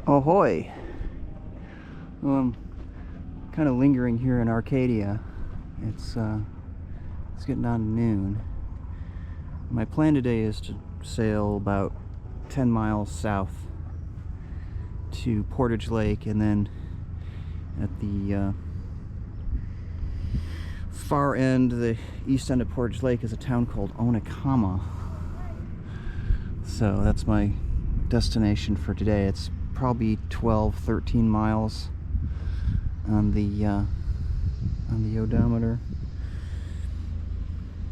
Ahoy! Well, I'm kind of lingering here in Arcadia. It's getting on to noon. My plan today is to sail about 10 miles south to Portage Lake, and then at the far end, the east end of Portage Lake, is a town called Onekama. So that's my destination for today. It's probably 12-13 miles on the odometer.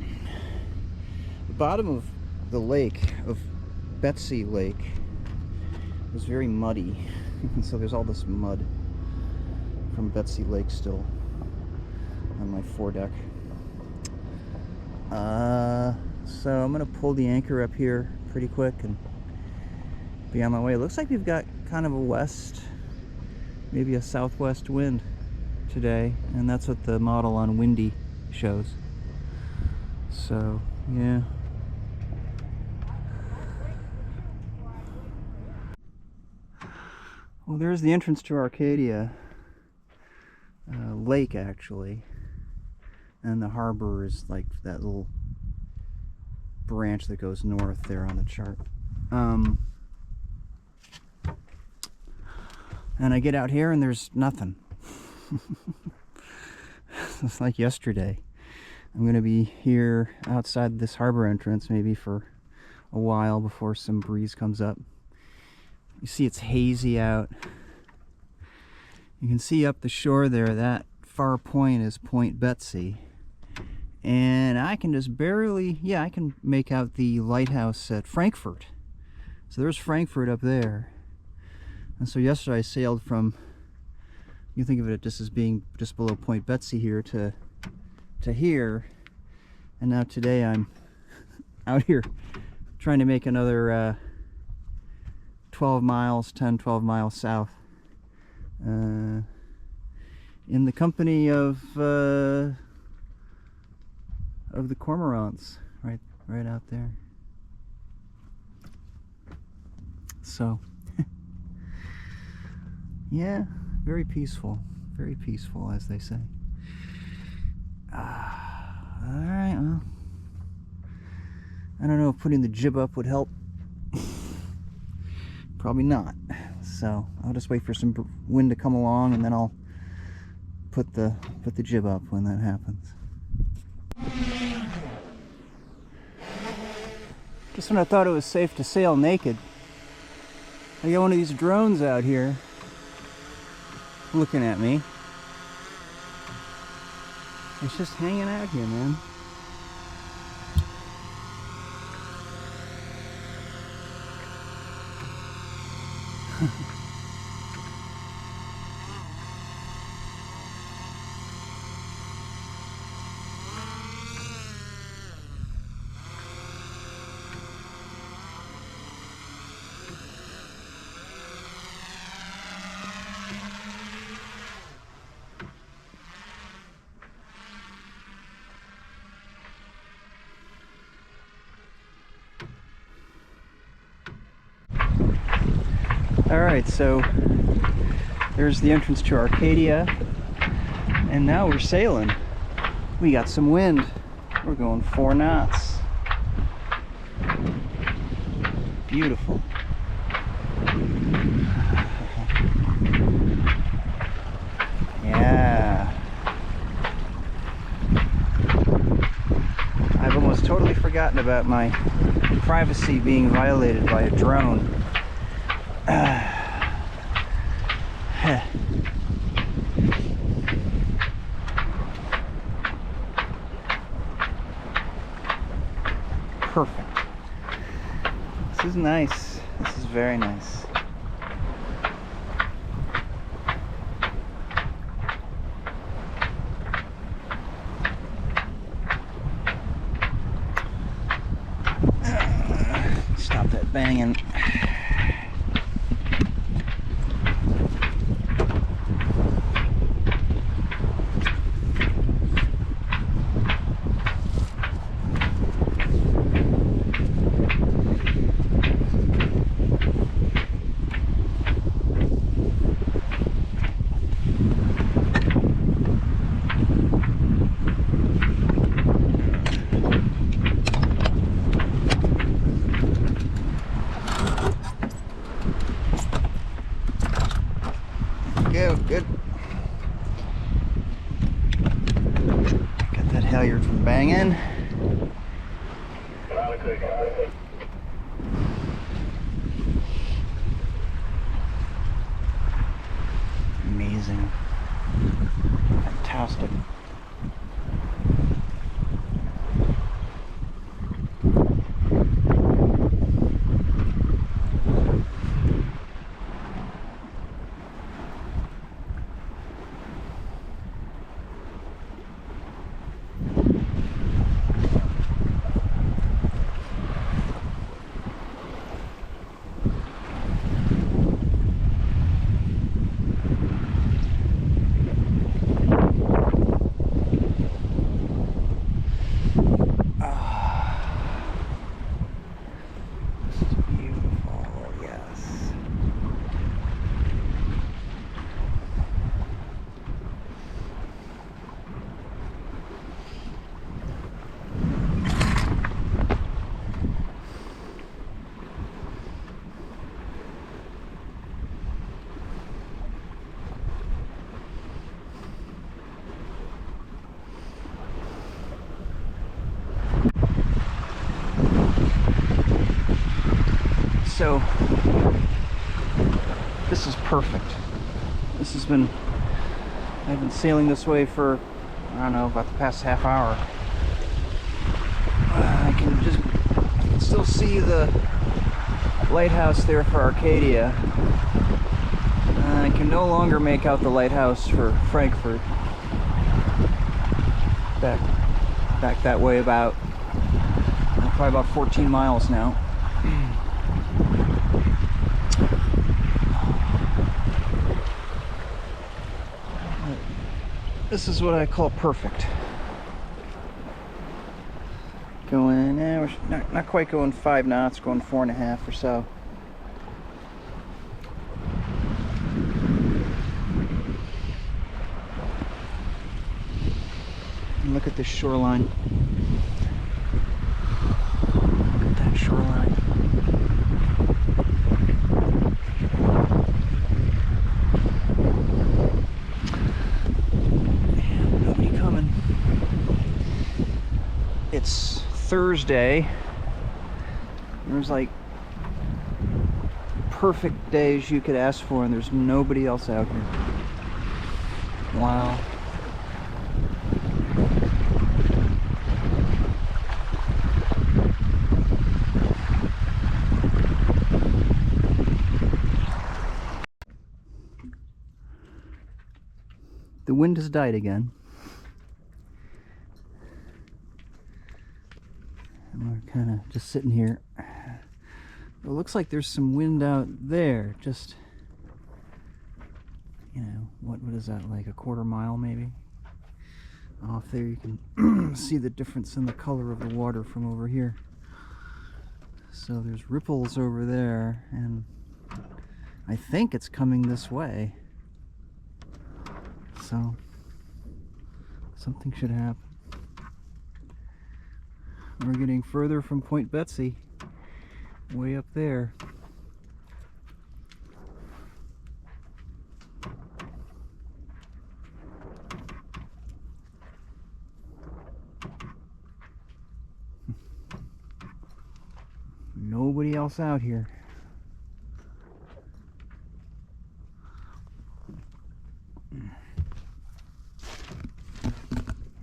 The bottom of the lake, of Betsy Lake, is very muddy. So there's all this mud from Betsy Lake still on my foredeck. So I'm gonna pull the anchor up here pretty quick and be on my way. It looks like we've got kind of a west, maybe a southwest wind today, and that's what the model on Windy shows. So yeah. Well, there's the entrance to Arcadia Lake, actually, and the harbor is like that little branch that goes north there on the chart. And I get out here and there's nothing. It's like yesterday. I'm going to be here outside this harbor entrance maybe for a while before some breeze comes up. You see it's hazy out. You can see up the shore there, that far point is Point Betsy. And I can just barely, yeah, I can make out the lighthouse at Frankfurt. So there's Frankfurt up there. And so yesterday I sailed from, you think of it just as being just below Point Betsy here to here. And now today I'm out here trying to make another 12 miles, 10-12 miles south, in the company of the cormorants right out there. So yeah, very peaceful, as they say. Alright, well, I don't know if putting the jib up would help. Probably not. So I'll just wait for some wind to come along, and then I'll put the jib up when that happens. Just when I thought it was safe to sail naked, I got one of these drones out here looking at me. It's just hanging out here, man. Alright, so there's the entrance to Arcadia, and now we're sailing. We got some wind. We're going 4 knots. Beautiful. Yeah. I've almost totally forgotten about my privacy being violated by a drone. Perfect. This is nice. This is very nice. Stop that banging. go. Good. Got that halyard from banging. Amazing. Fantastic. So this is perfect. I've been sailing this way for, I don't know, about the past half hour. I can still see the lighthouse there for Arcadia. I can no longer make out the lighthouse for Frankfurt. Back that way about, probably about 14 miles now. This is what I call perfect. Going, we're not quite going 5 knots, going 4.5 or so. And look at this shoreline. Look at that shoreline. It's Thursday. There's like perfect days you could ask for, and there's nobody else out here. Wow. The wind has died again. We're kind of just sitting here. It looks like there's some wind out there, just, you know, what is that, like a quarter mile maybe? Off there you can see the difference in the color of the water from over here. So there's ripples over there, and I think it's coming this way. So something should happen. We're getting further from Point Betsy, way up there. Nobody else out here.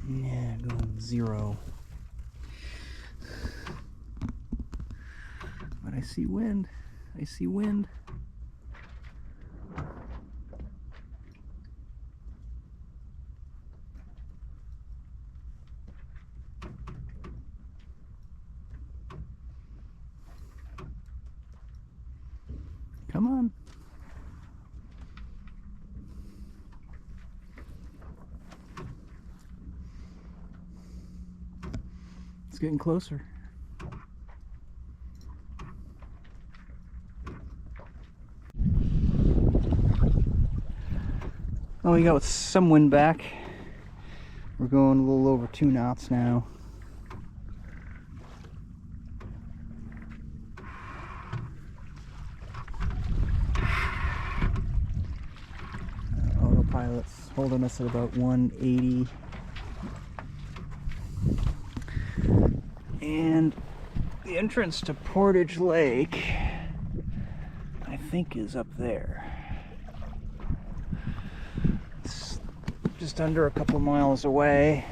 Yeah, going 0. But I see wind. I see wind. Come on. It's getting closer. Oh, we got some wind back. We're going a little over 2 knots now. pilot's holding us at about 180. And the entrance to Portage Lake, I think, is up there. It's just under a couple miles away.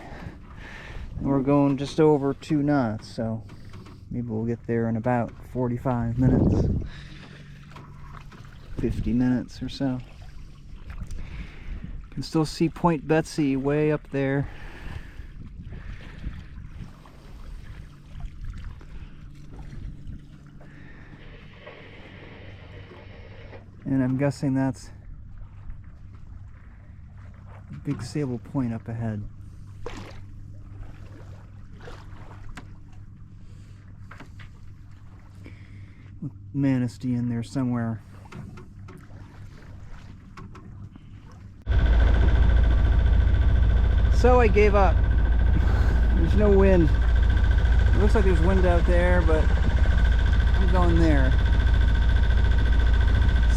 And we're going just over 2 knots, so maybe we'll get there in about 45 minutes. 50 minutes or so. You can still see Point Betsy way up there. And I'm guessing that's Big Sable Point up ahead. With Manistee in there somewhere. So I gave up. There's no wind. It looks like there's wind out there, but I'm going there.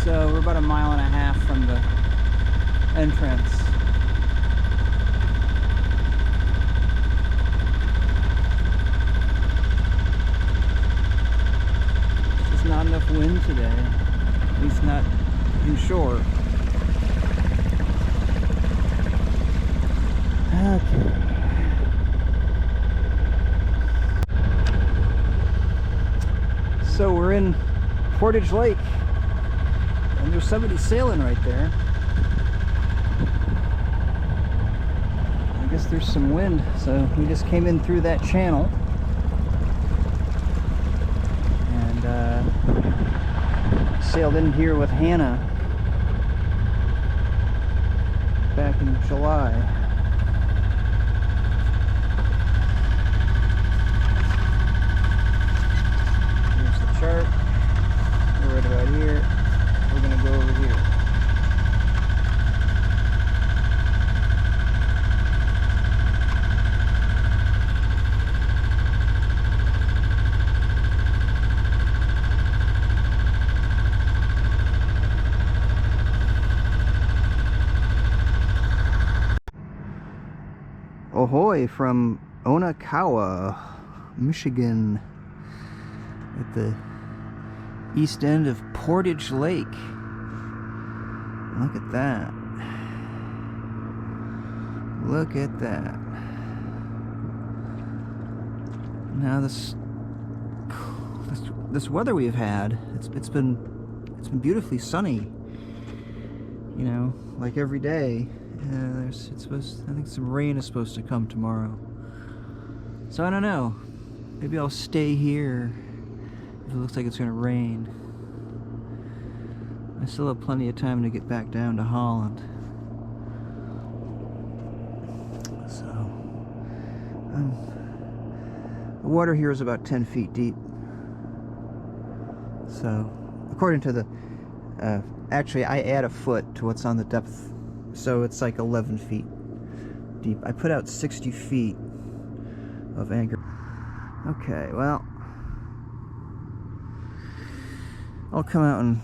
So we're about 1.5 miles from the entrance. There's just not enough wind today. At least not inshore. Okay. So we're in Portage Lake, and there's somebody sailing right there. I guess there's some wind, so we just came in through that channel. And sailed in here with Hannah back in July. Chart. We're right about here. We're going to go over here. Ahoy from Onekama, Michigan, at the east end of Portage Lake. Look at that. Look at that. Now this weather we've had, it's been beautifully sunny. You know, like every day. I think some rain is supposed to come tomorrow. So I don't know. Maybe I'll stay here if it looks like it's going to rain. I still have plenty of time to get back down to Holland. So, the water here is about 10 feet deep. So, according to the, actually I add a foot to what's on the depth, so it's like 11 feet deep. I put out 60 feet of anchor. Okay, well, I'll come out and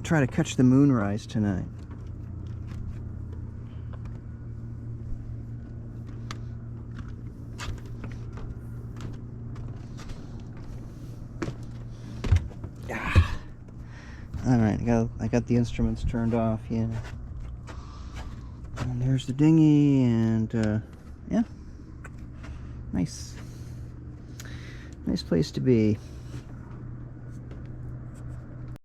try to catch the moonrise tonight. Alright, I got the instruments turned off, yeah. And there's the dinghy, and yeah. Nice place to be.